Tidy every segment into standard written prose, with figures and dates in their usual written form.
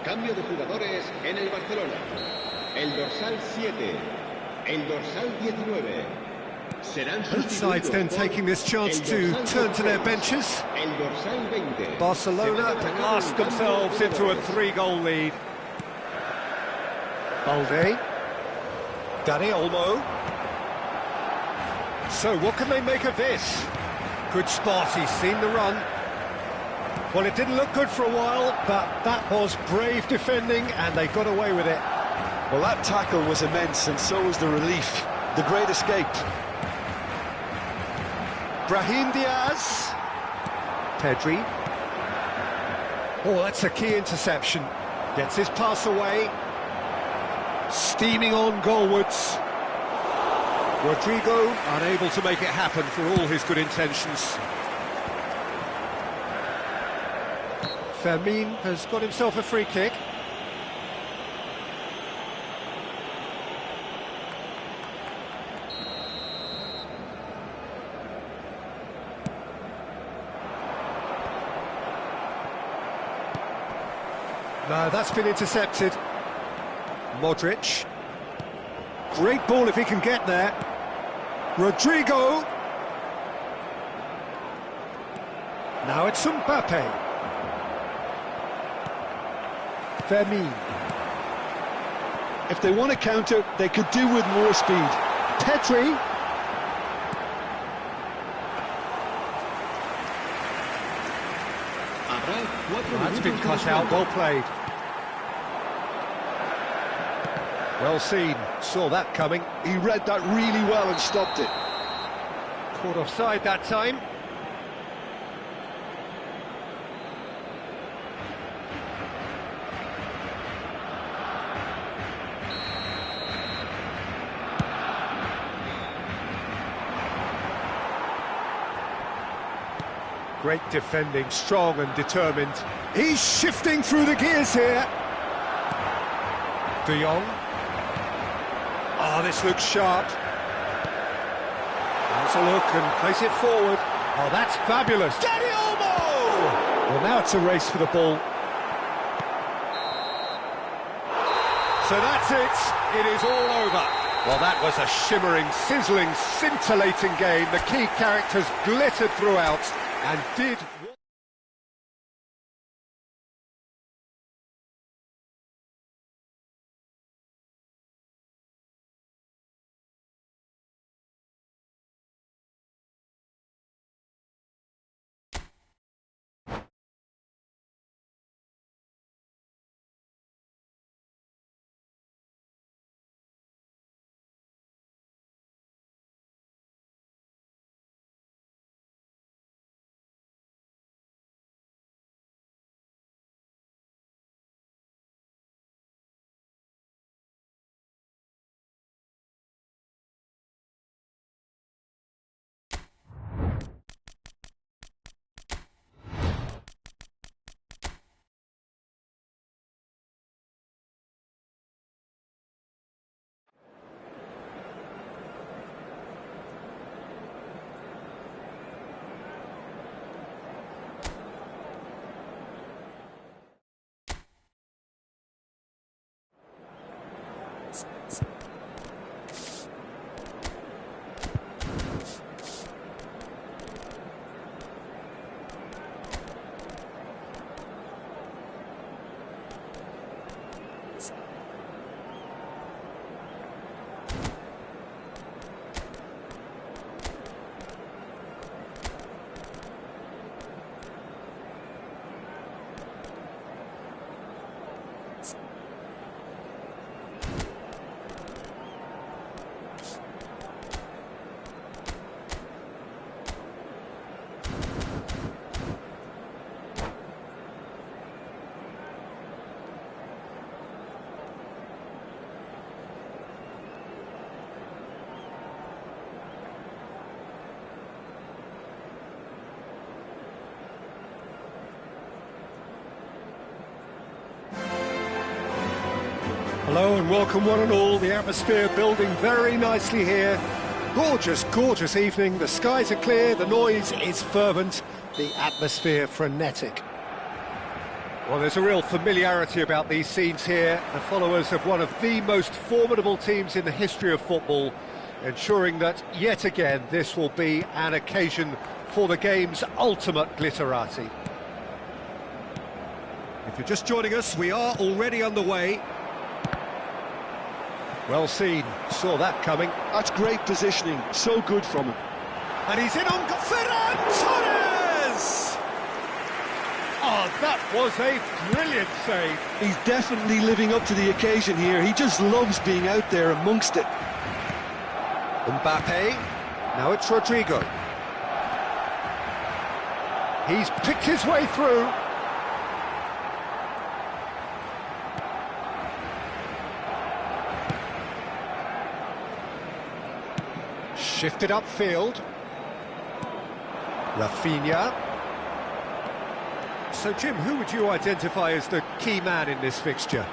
Cambio de jugadores en el Barcelona. El dorsal 7, el dorsal 19. Both sides then taking this chance to turn to their benches. Barcelona blast themselves into a 3-goal lead. Balde. Dani Olmo. So what can they make of this? Good spot, he's seen the run. Well, it didn't look good for a while, but that was brave defending and they got away with it. Well, that tackle was immense and so was the relief. The great escape. Brahim Diaz. Pedri. Oh, that's a key interception. Gets his pass away. Steaming on goalwards. Rodrigo unable to make it happen for all his good intentions. Fermin has got himself a free kick. No, that's been intercepted. Modric. Great ball if he can get there. Rodrigo. Now it's Mbappe. Fermin. If they want to counter, they could do with more speed. Pedri. That's been cut out, well played. Well seen, saw that coming. He read that really well and stopped it. Caught offside that time. Great defending, strong and determined. He's shifting through the gears here. De Jong. Oh, this looks sharp. Has a look and place it forward. Oh, that's fabulous. Dani Olmo! Well, now it's a race for the ball. So that's it. It is all over. Well, that was a shimmering, sizzling, scintillating game. The key characters glittered throughout and did... Hello and welcome one and all. The atmosphere building very nicely here. Gorgeous, gorgeous evening. The skies are clear, the noise is fervent, the atmosphere frenetic. Well, there's a real familiarity about these scenes here. The followers of one of the most formidable teams in the history of football, ensuring that, yet again, this will be an occasion for the game's ultimate glitterati. If you're just joining us, we are already underway. Well seen, saw that coming. That's great positioning, so good from him. And he's in on Ferran Torres! Oh, that was a brilliant save. He's definitely living up to the occasion here. He just loves being out there amongst it. Mbappe, now it's Rodrigo. He's picked his way through. Shifted upfield. Rafinha. So, Jim, who would you identify as the key man in this fixture?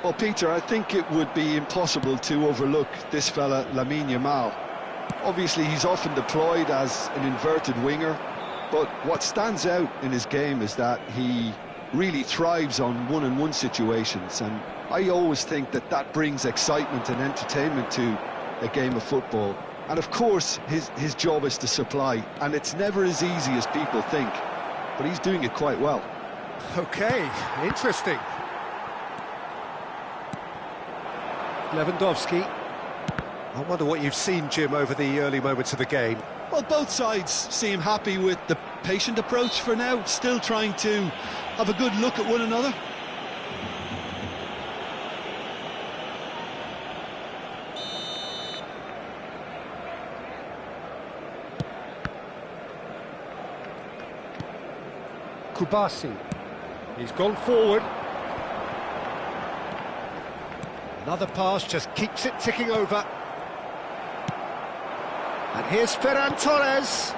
Well, Peter, I think it would be impossible to overlook this fella, Lamine Yamal. Obviously, he's often deployed as an inverted winger, but what stands out in his game is that he really thrives on one-on-one situations, and I always think that that brings excitement and entertainment to a game of football. And of course, his job is to supply, and it's never as easy as people think, but he's doing it quite well. Okay, interesting. Lewandowski. I wonder what you've seen, Jim, over the early moments of the game. Well, both sides seem happy with the patient approach for now, still trying to have a good look at one another. Kubasi. He's gone forward. Another pass just keeps it ticking over. And here's Ferran Torres.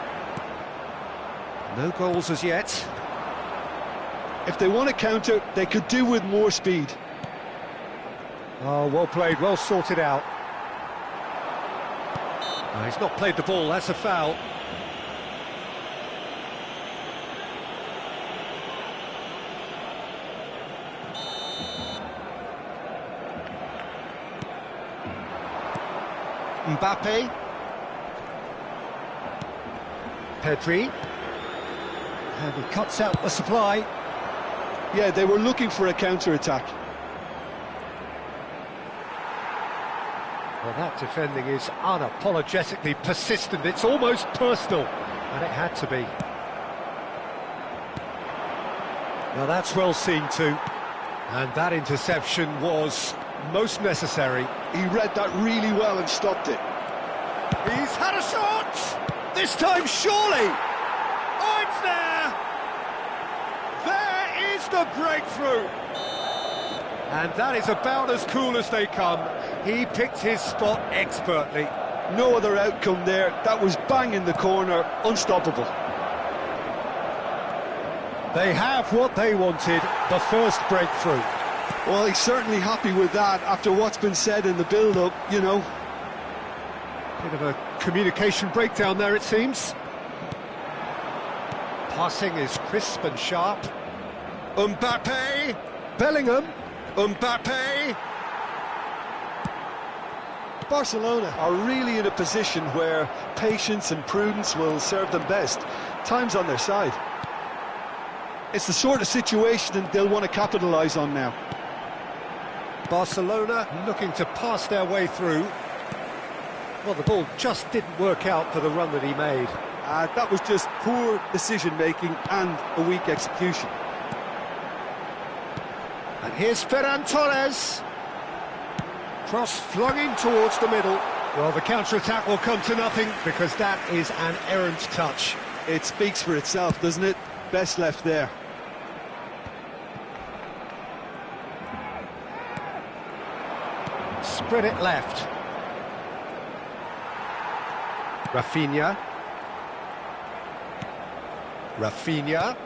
No goals as yet. If they want to counter, they could do with more speed. Oh, well played, well sorted out. No, he's not played the ball, that's a foul. Mbappe. Pedri. And he cuts out the supply. Yeah, they were looking for a counter-attack. Well, that defending is unapologetically persistent. It's almost personal, and it had to be. Now that's well seen too. And that interception was most necessary. He read that really well and stopped it. He's had a shot! This time, surely! Oh, it's there! There is the breakthrough! And that is about as cool as they come. He picked his spot expertly. No other outcome there. That was bang in the corner, unstoppable. They have what they wanted, the first breakthrough. Well, he's certainly happy with that after what's been said in the build-up, you know. Bit of a communication breakdown there, it seems. Passing is crisp and sharp. Mbappe! Bellingham! Mbappe! Barcelona are really in a position where patience and prudence will serve them best. Time's on their side. It's the sort of situation they'll want to capitalise on now. Barcelona looking to pass their way through. Well, the ball just didn't work out for the run that he made. That was just poor decision-making and a weak execution. And here's Ferran Torres. Cross flung in towards the middle. Well, the counter-attack will come to nothing because that is an errant touch. It speaks for itself, doesn't it? Best left there. Spread it left. Rafinha. Rafinha.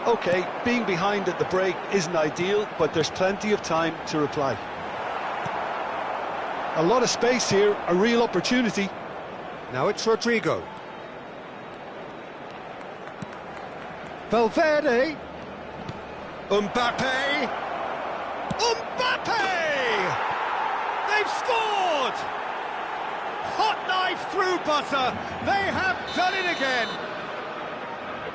OK, being behind at the break isn't ideal, but there's plenty of time to reply. A lot of space here, a real opportunity. Now it's Rodrigo. Valverde. Mbappe! Mbappe! They've scored! Hot knife through butter. They have done it again.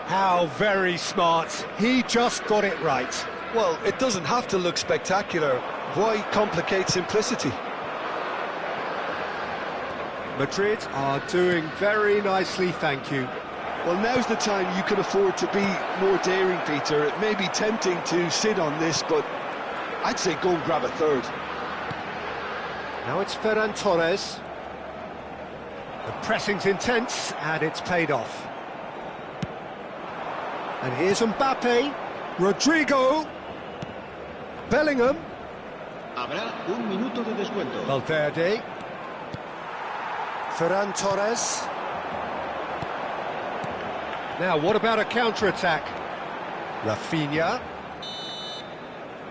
How very smart. He just got it right. Well, it doesn't have to look spectacular. Why complicate simplicity? Madrid are doing very nicely, thank you. Well, now's the time you can afford to be more daring, Peter. It may be tempting to sit on this, but I'd say go and grab a third. Now it's Ferran Torres. The pressing's intense, and it's paid off. And here's Mbappe, Rodrigo, Bellingham. Habrá un minuto de descuento. Valverde. Ferran Torres. Now, what about a counter-attack? Rafinha.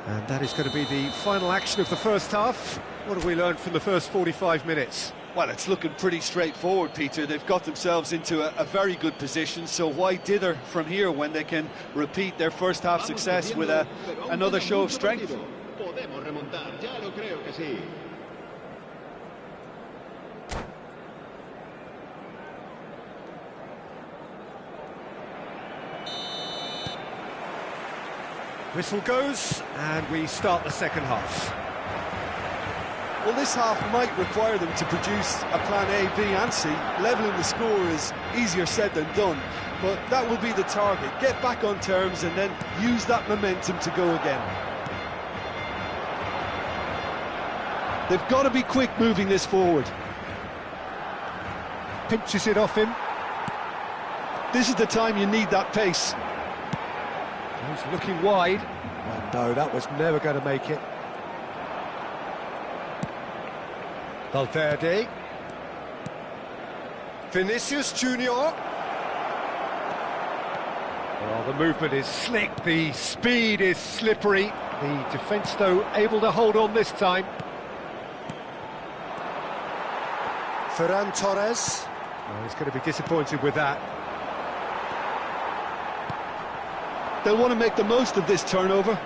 And that is going to be the final action of the first half. What have we learned from the first 45 minutes? Well, it's looking pretty straightforward, Peter. They've got themselves into a very good position, so why dither from here when they can repeat their first half success with another show of strength? Podemos remontar, ya lo creo que sí. Whistle goes, and we start the second half. Well, this half might require them to produce a plan A, B and C. Levelling the score is easier said than done, but that will be the target. Get back on terms and then use that momentum to go again. They've got to be quick moving this forward. Pinches it off him. This is the time you need that pace. He's looking wide. And no, that was never going to make it. Valverde. Vinicius Junior. Well, the movement is slick, the speed is slippery. The defence, though, able to hold on this time. Ferran Torres. Oh, he's going to be disappointed with that. They'll want to make the most of this turnover.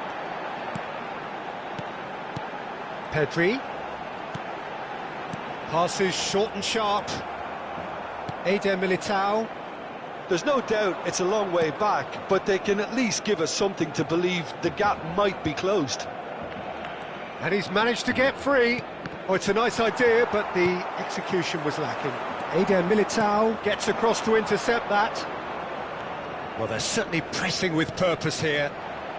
Pedri. Passes short and sharp. Eder Militao. There's no doubt it's a long way back, but they can at least give us something to believe the gap might be closed. And he's managed to get free. Oh, it's a nice idea, but the execution was lacking. Eder Militao gets across to intercept that. Well, they're certainly pressing with purpose here.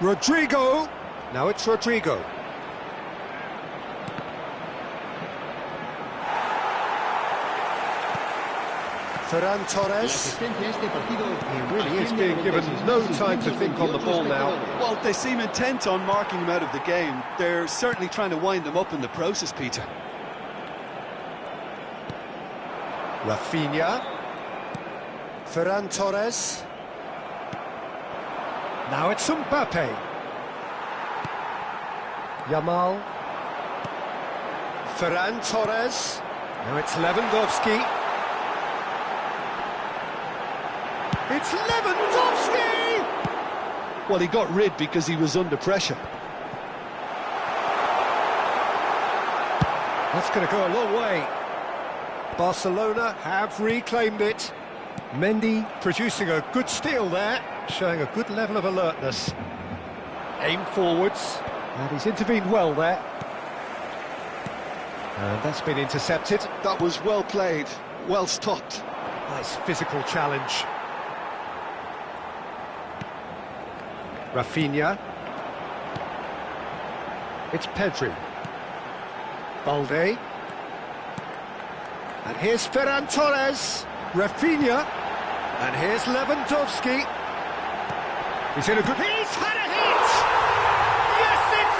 Rodrigo. Now it's Rodrigo. Ferran Torres. He really is being given no time to think on the ball now. Well, they seem intent on marking him out of the game. They're certainly trying to wind them up in the process, Peter. Rafinha. Ferran Torres. Now it's Mbappe. Yamal. Ferran Torres. Now it's Lewandowski. It's Lewandowski! Well, he got rid because he was under pressure. That's going to go a long way. Barcelona have reclaimed it. Mendy producing a good steal there, showing a good level of alertness. Aim forwards, and he's intervened well there. And that's been intercepted. That was well played, well stopped. Nice physical challenge. Rafinha. It's Pedri. Balde. And here's Ferran Torres. Rafinha. And here's Lewandowski. He's in a good... He's had a hit! Yes, it's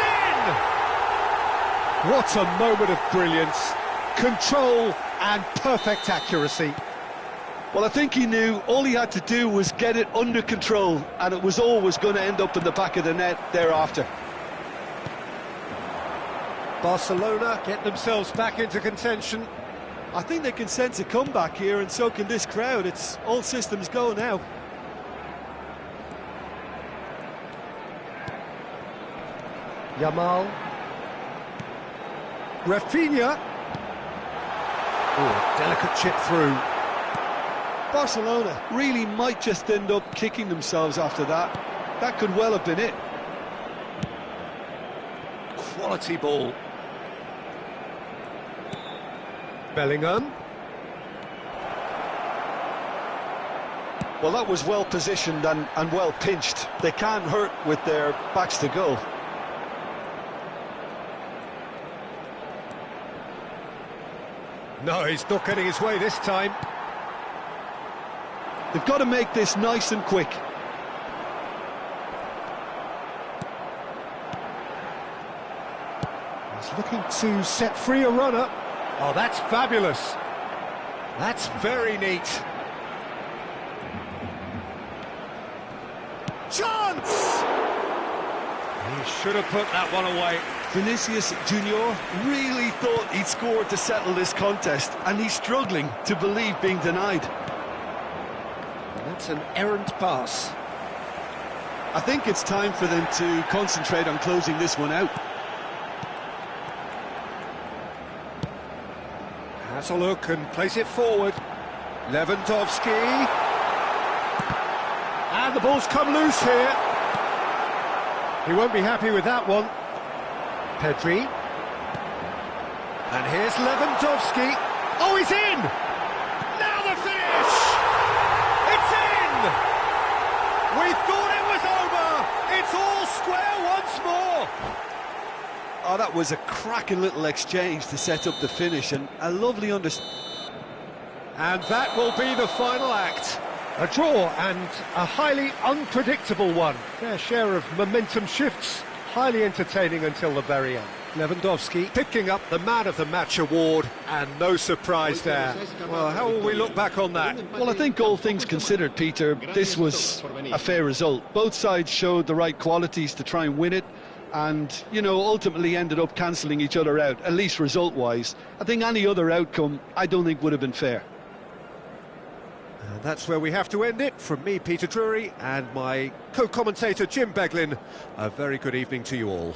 in! What a moment of brilliance. Control and perfect accuracy. Well, I think he knew all he had to do was get it under control, and it was always going to end up in the back of the net thereafter. Barcelona get themselves back into contention. I think they can sense a comeback here, and so can this crowd. It's all systems go now. Yamal. Rafinha. Oh, delicate chip through. Barcelona really might just end up kicking themselves after that. That could well have been it. Quality ball. Bellingham. Well, that was well positioned and well pinched. They can't hurt with their backs to goal. No, he's not getting his way this time. They've got to make this nice and quick. He's looking to set free a runner. Oh, that's fabulous. That's very neat. Chance! He should have put that one away. Vinicius Junior really thought he'd scored to settle this contest, and he's struggling to believe being denied. That's an errant pass. I think it's time for them to concentrate on closing this one out. Has a look and plays it forward. Lewandowski. And the ball's come loose here. He won't be happy with that one. Pedri. And here's Lewandowski. Oh, he's in! Now the finish! It's in! We thought it was over! It's all square once more! Oh, that was a cracking little exchange to set up the finish, and a lovely And that will be the final act. A draw and a highly unpredictable one. Fair share of momentum shifts. Highly entertaining until the very end. Lewandowski picking up the Man of the Match award, and no surprise there. Well, how will we look back on that? Well, I think all things considered, Peter, this was a fair result. Both sides showed the right qualities to try and win it, and, you know, ultimately ended up cancelling each other out, at least result-wise. I think any other outcome, I don't think would have been fair. And that's where we have to end it. From me, Peter Drury, and my co-commentator, Jim Beglin, a very good evening to you all.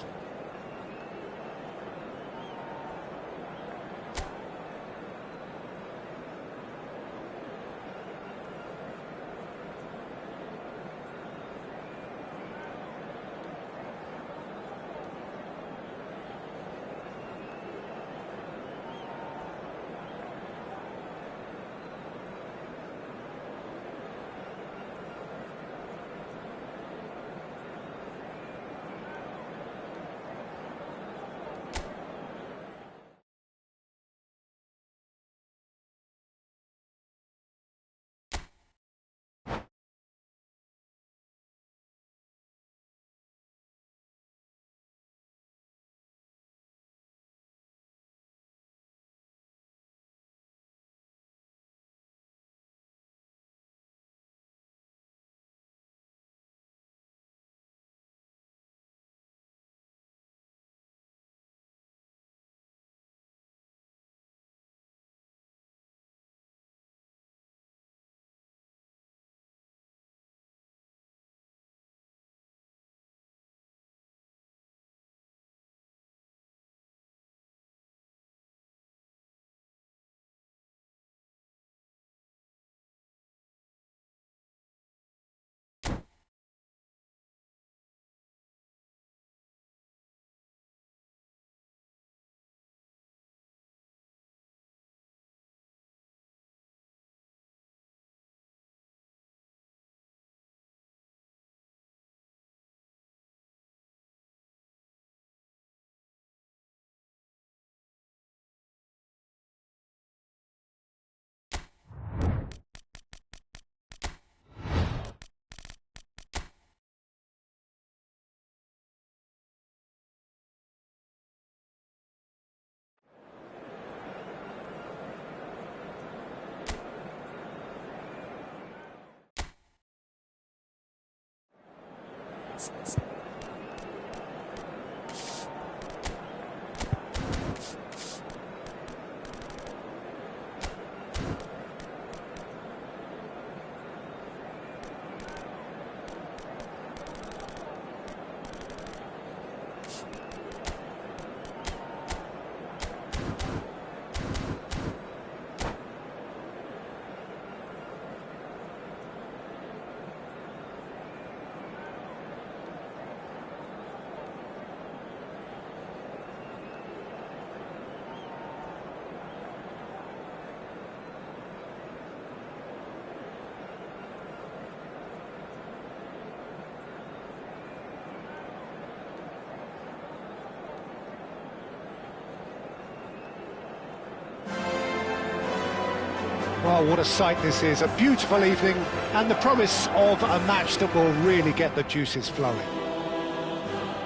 Oh, what a sight this is. A beautiful evening and the promise of a match that will really get the juices flowing.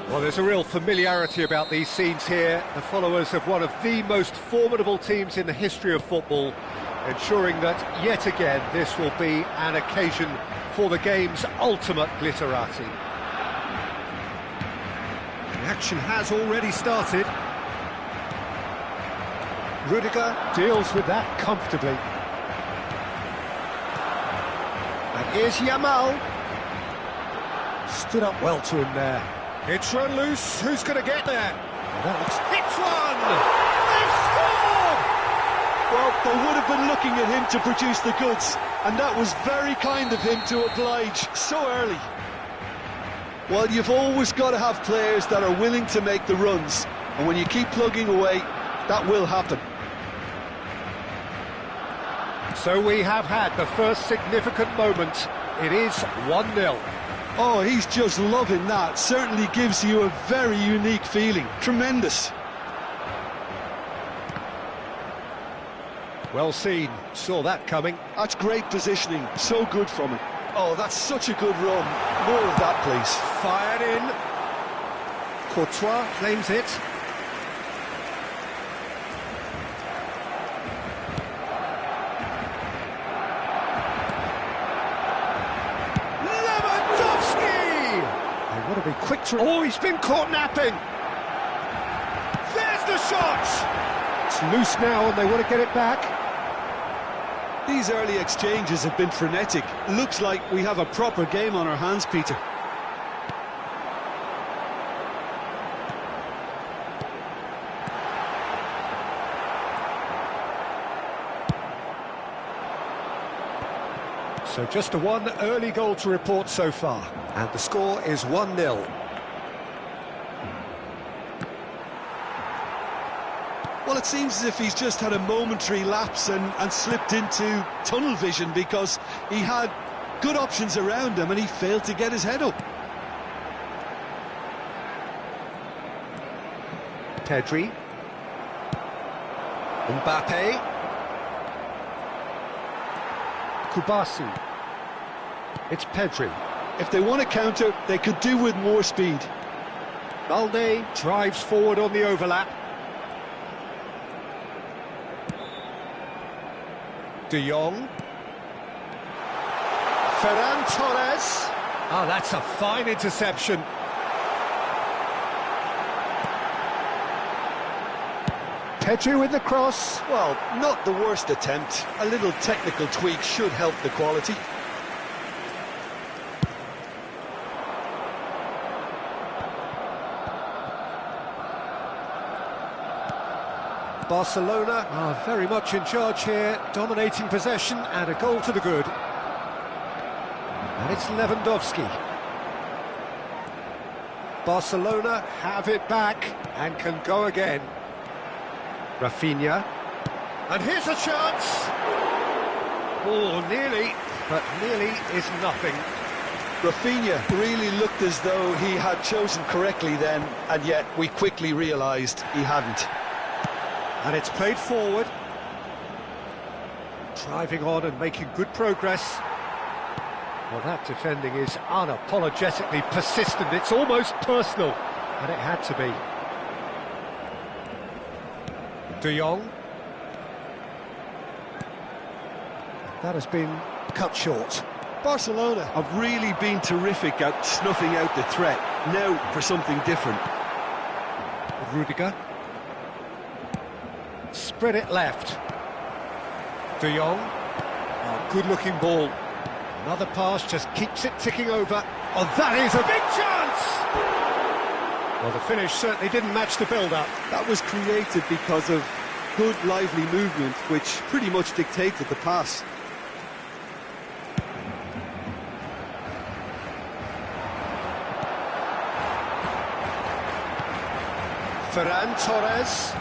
Well, there's a real familiarity about these scenes here. The followers of one of the most formidable teams in the history of football, ensuring that, yet again, this will be an occasion for the game's ultimate glitterati. The action has already started. Rudiger deals with that comfortably. And here's Yamal. Stood up well to him there. It's run loose. Who's going to get there? Oh, that looks... It's one! They've scored! Well, they would have been looking at him to produce the goods, and that was very kind of him to oblige so early. Well, you've always got to have players that are willing to make the runs, and when you keep plugging away, that will happen. So we have had the first significant moment. It is 1-0. Oh, he's just loving that. Certainly gives you a very unique feeling. Tremendous. Well seen. Saw that coming. That's great positioning. So good from him. Oh, that's such a good run. More of that, please. Fired in. Courtois claims it. Got to be quick to... Oh, he's been caught napping! There's the shot! It's loose now and they want to get it back. These early exchanges have been frenetic. Looks like we have a proper game on our hands, Peter. So just the one early goal to report so far. And the score is 1-0. Well, it seems as if he's just had a momentary lapse and slipped into tunnel vision, because he had good options around him and he failed to get his head up. Pedri. Mbappe. Kubasi. It's Pedri. If they want to counter, they could do with more speed. Balde drives forward on the overlap. De Jong. Ferran Torres. Oh, that's a fine interception. Pedri with the cross. Well, not the worst attempt. A little technical tweak should help the quality. Barcelona are very much in charge here, dominating possession and a goal to the good. And it's Lewandowski. Barcelona have it back and can go again. Rafinha. And here's a chance! Oh, nearly, but nearly is nothing. Rafinha really looked as though he had chosen correctly then, and yet we quickly realised he hadn't. And it's played forward. Driving on and making good progress. Well, that defending is unapologetically persistent. It's almost personal, and it had to be. De Jong. That has been cut short. Barcelona have really been terrific at snuffing out the threat. Now for something different. Rudiger. Spread it left. De Jong. Oh, good-looking ball. Another pass just keeps it ticking over. Oh, that is a big chance! Well, the finish certainly didn't match the build-up. That was created because of good, lively movement, which pretty much dictated the pass. Ferran Torres.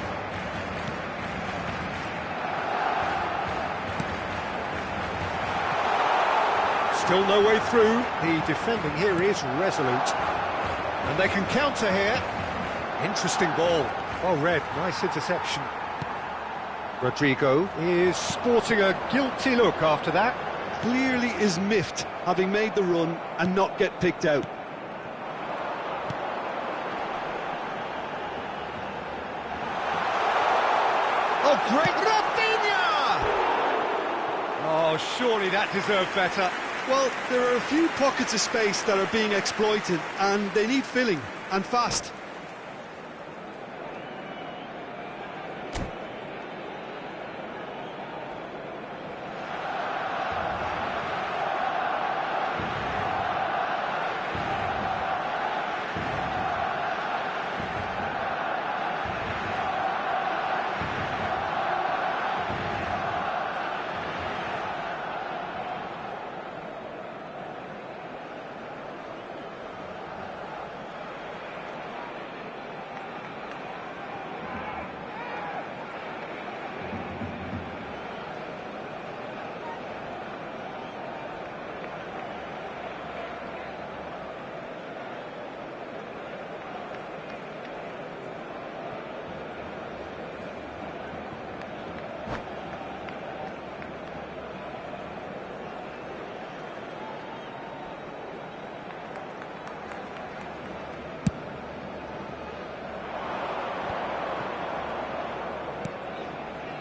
Still no way through. The defending here is resolute. And they can counter here. Interesting ball. Well read, nice interception. Rodrigo is sporting a guilty look after that. Clearly is miffed, having made the run and not get picked out. Oh, great Rafinha! Oh, surely that deserved better. Well, there are a few pockets of space that are being exploited, and they need filling, and fast.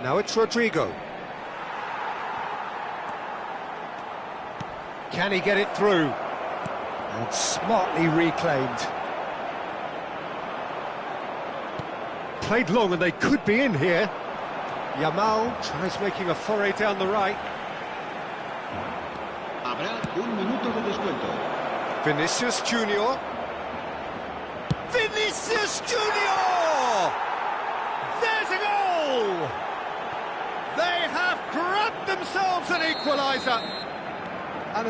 Now it's Rodrigo. Can he get it through? And smartly reclaimed. Played long and they could be in here. Yamal tries making a foray down the right. Habrá un minuto de descuento. Vinicius Junior. Vinicius Junior! There's a goal! They have grabbed themselves an equaliser. And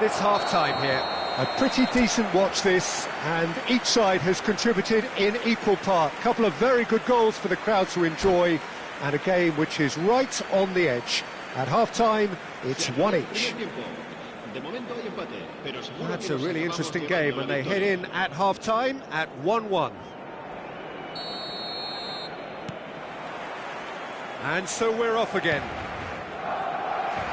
it's half-time here. A pretty decent watch this, and each side has contributed in equal part. A couple of very good goals for the crowd to enjoy, and a game which is right on the edge. At half-time, it's one each. That's a really interesting game, and they head in at half-time at 1-1. And so we're off again.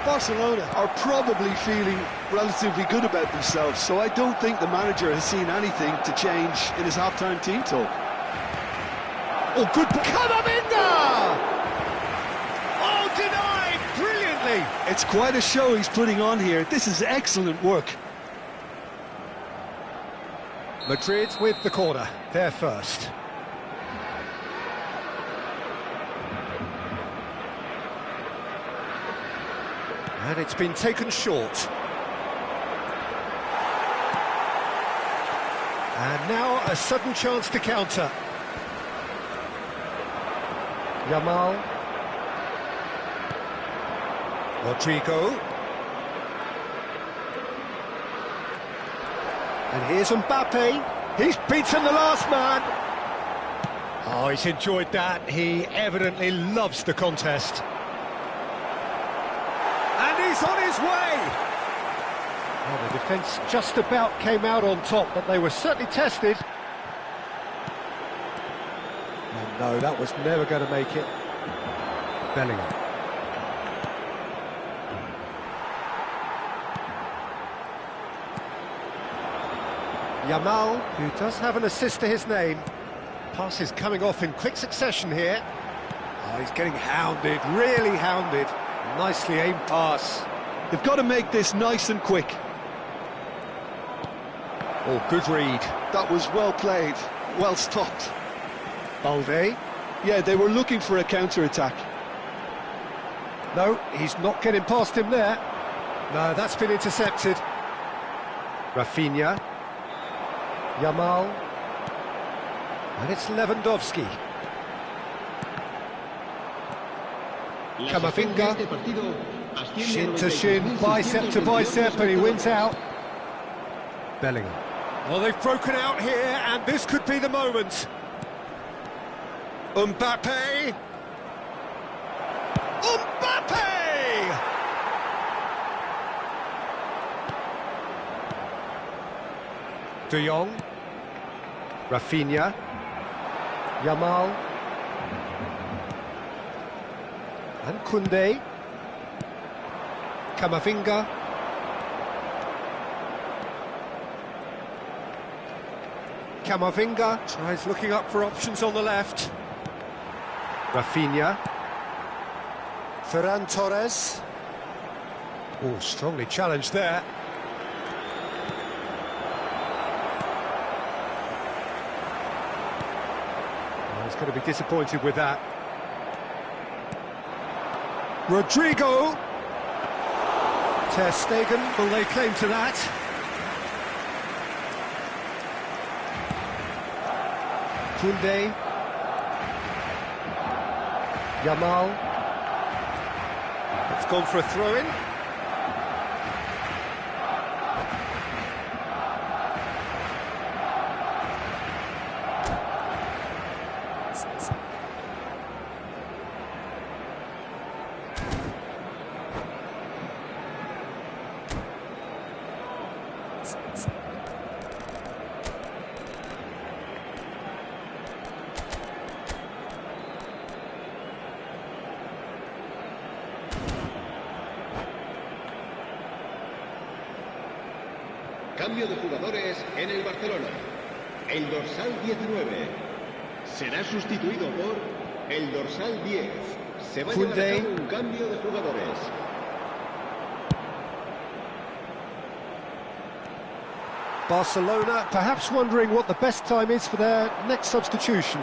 Barcelona are probably feeling relatively good about themselves, so I don't think the manager has seen anything to change in his half-time team talk. Oh, good... Camavinga! Oh, denied brilliantly! It's quite a show he's putting on here. This is excellent work. Madrid with the corner, they're first. And it's been taken short. And now a sudden chance to counter. Yamal. Rodrigo. And here's Mbappe. He's beaten the last man. Oh, he's enjoyed that. He evidently loves the contest. And he's on his way! Well, the defence just about came out on top, but they were certainly tested. And no, that was never going to make it. Bellingham. Yamal, who does have an assist to his name. Pass is coming off in quick succession here. Oh, he's getting hounded, really hounded. Nicely aimed pass. They've got to make this nice and quick. Oh, good read. That was well played, well stopped. Balde. Yeah, they were looking for a counter-attack. No, he's not getting past him there. No, that's been intercepted. Rafinha. Yamal. And it's Lewandowski. Camavinga. Shin to shin, bicep to bicep, and he wins out. Bellingham. Well, they've broken out here, and this could be the moment. Mbappe! Mbappe! De Jong. Rafinha. Yamal. And Koundé. Camavinga. Camavinga tries looking up for options on the left. Rafinha. Ferran Torres. Oh, strongly challenged there. Oh, he's going to be disappointed with that. Rodrigo. Ter Stegen will lay claim to that. Koundé. Yamal. It's gone for a throw-in. Cambio de jugadores en el Barcelona. El dorsal 19 será sustituido por el dorsal 10. Se va a llevar a cabo un cambio de jugadores. Barcelona perhaps wondering what the best time is for their next substitution.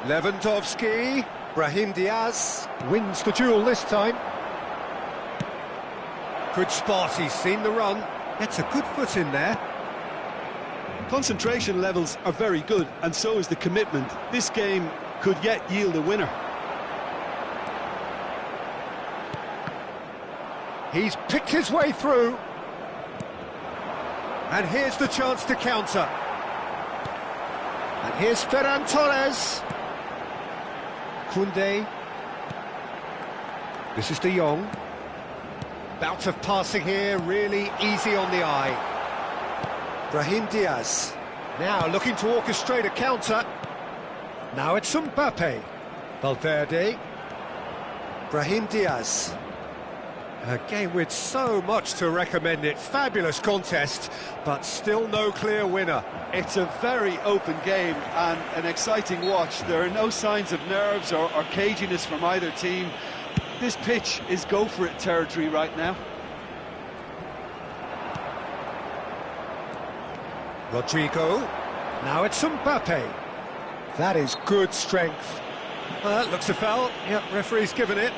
Lewandowski. Brahim Diaz wins the duel this time. Good spot, he's seen the run. Gets a good foot in there. Concentration levels are very good, and so is the commitment. This game could yet yield a winner. He's picked his way through. And here's the chance to counter. And here's Ferran Torres. Koundé. This is De Jong. Bout of passing here, really easy on the eye. Brahim Diaz. Now looking to orchestrate a counter. Now it's Mbappe. Valverde. Brahim Diaz. A game with so much to recommend it. Fabulous contest, but still no clear winner. It's a very open game and an exciting watch. There are no signs of nerves or caginess from either team. This pitch is go-for-it territory right now. Rodrigo. Now it's Mbappe. That is good strength. Looks a foul. Yep, referee's given it.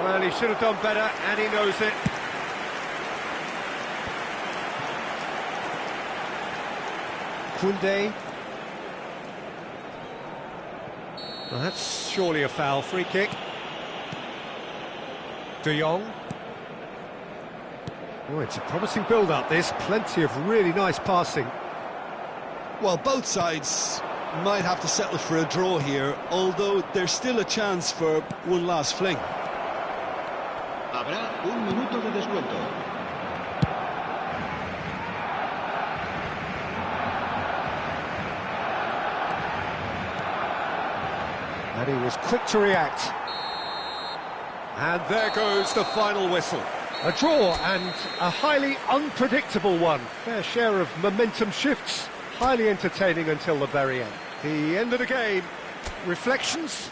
Well, he should have done better, and he knows it. Koundé. Well, that's surely a foul. Free kick. De Jong. Oh, it's a promising build-up, this. Plenty of really nice passing. Well, both sides might have to settle for a draw here, although there's still a chance for one last fling. Habrá un minuto de descuento. And he was quick to react. And there goes the final whistle. A draw, and a highly unpredictable one. Fair share of momentum shifts. Highly entertaining until the very end. The end of the game. Reflections?